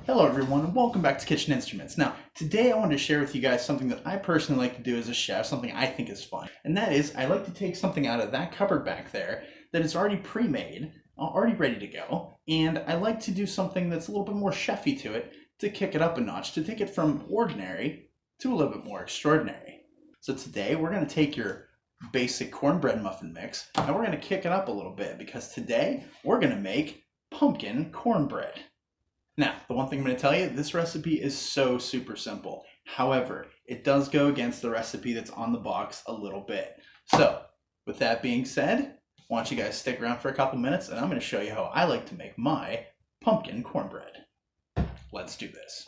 Hello everyone and welcome back to Kitchen Instruments. Now, today I wanted to share with you guys something that I personally like to do as a chef, something I think is fun. And that is, I like to take something out of that cupboard back there that is already pre-made, already ready to go, and I like to do something that's a little bit more chefy to it, to kick it up a notch, to take it from ordinary to a little bit more extraordinary. So today we're going to take your basic cornbread muffin mix, and we're going to kick it up a little bit, because today we're going to make pumpkin cornbread. Now, the one thing I'm going to tell you, this recipe is so super simple. However, it does go against the recipe that's on the box a little bit. So, with that being said, why don't you guys stick around for a couple minutes and I'm going to show you how I like to make my pumpkin cornbread. Let's do this.